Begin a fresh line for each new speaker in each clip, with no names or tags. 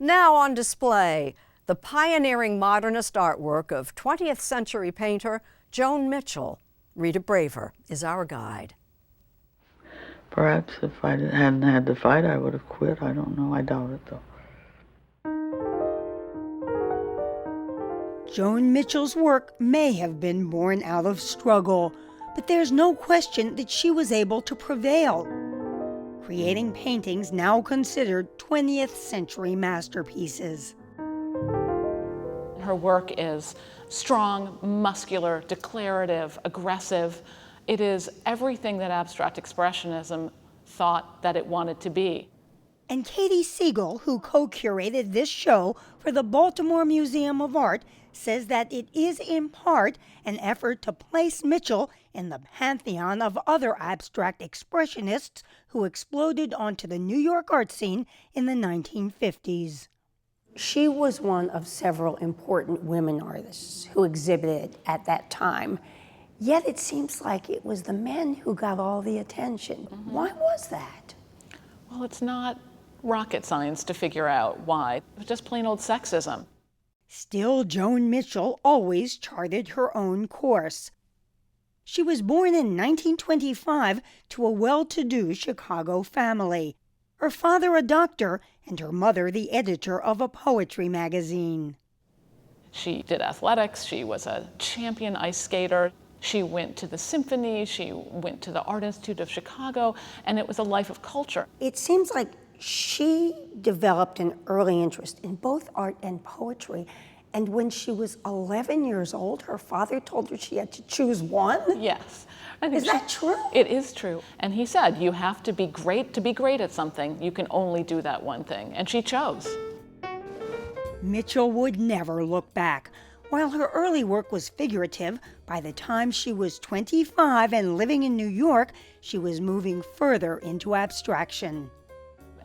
Now on display, the pioneering modernist artwork of 20th century painter Joan Mitchell. Rita Braver is our guide.
Perhaps if I hadn't had the fight, I would have quit. I don't know. I doubt it, though.
Joan Mitchell's work may have been born out of struggle, but there's no question that she was able to prevail, creating paintings now considered 20th century masterpieces.
Her work is strong, muscular, declarative, aggressive. It is everything that abstract expressionism thought that it wanted to be.
And Katie Siegel, who co-curated this show for the Baltimore Museum of Art, says that it is in part an effort to place Mitchell in the pantheon of other abstract expressionists who exploded onto the New York art scene in the 1950s.
She was one of several important women artists who exhibited at that time. Yet it seems like it was the men who got all the attention. Mm-hmm. Why was that?
Well, it's not rocket science to figure out why. It was just plain old sexism.
Still, Joan Mitchell always charted her own course. She was born in 1925 to a well-to-do Chicago family. Her father a doctor, and her mother the editor of a poetry magazine.
She did athletics. She was a champion ice skater. She went to the symphony. She went to the Art Institute of Chicago, and it was a life of culture.
It seems like she developed an early interest in both art and poetry. And when she was 11 years old, her father told her she had to choose one?
Yes.
Is that true?
It is true. And he said, you have to be great at something. You can only do that one thing. And she chose.
Mitchell would never look back. While her early work was figurative, by the time she was 25 and living in New York, she was moving further into abstraction.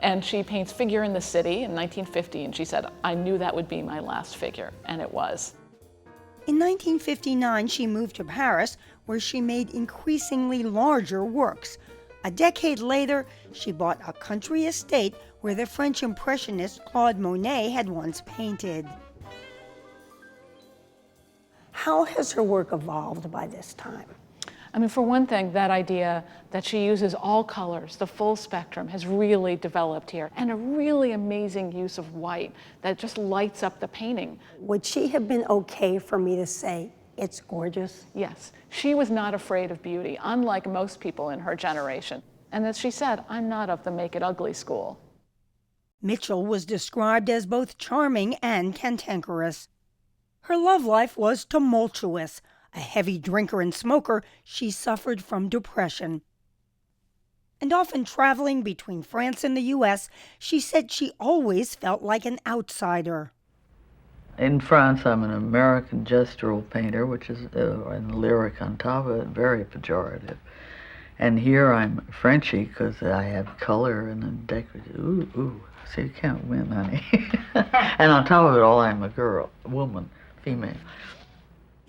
And she paints Figure in the City in 1950, and she said, I knew that would be my last figure, and it was.
In 1959, she moved to Paris, where she made increasingly larger works. A decade later, she bought a country estate where the French impressionist Claude Monet had once painted.
How has her work evolved by this time?
I mean, for one thing, that idea that she uses all colors, the full spectrum, has really developed here. And a really amazing use of white that just lights up the painting.
Would she have been okay for me to say, it's gorgeous?
Yes. She was not afraid of beauty, unlike most people in her generation. And as she said, I'm not of the make it ugly school.
Mitchell was described as both charming and cantankerous. Her love life was tumultuous. A heavy drinker and smoker, she suffered from depression. And often traveling between France and the U.S., she said she always felt like an outsider.
In France, I'm an American gestural painter, which is and lyric on top of it, very pejorative. And here I'm Frenchy because I have color and then decorative. Ooh, so you can't win, honey. And on top of it all, I'm a girl, a woman, female.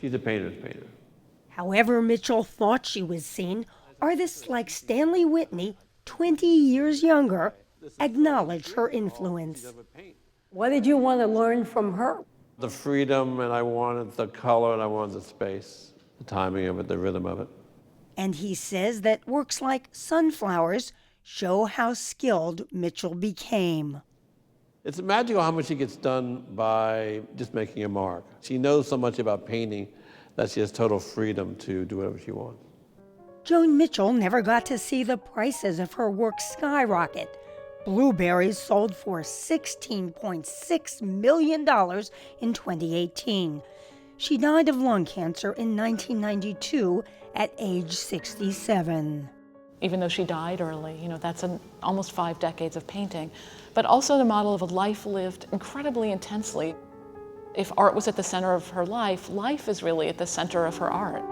She's a painter's painter.
However Mitchell thought she was seen, artists like Stanley Whitney, 20 years younger, acknowledged her influence.
What did you want to learn from her?
The freedom, and I wanted the color, and I wanted the space, the timing of it, the rhythm of it.
And he says that works like Sunflowers show how skilled Mitchell became.
It's magical how much she gets done by just making a mark. She knows so much about painting that she has total freedom to do whatever she wants.
Joan Mitchell never got to see the prices of her work skyrocket. Blueberries sold for $16.6 million in 2018. She died of lung cancer in 1992 at age 67.
Even though she died early, that's almost 5 decades of painting, but also the model of a life lived incredibly intensely. If art was at the center of her life, life is really at the center of her art.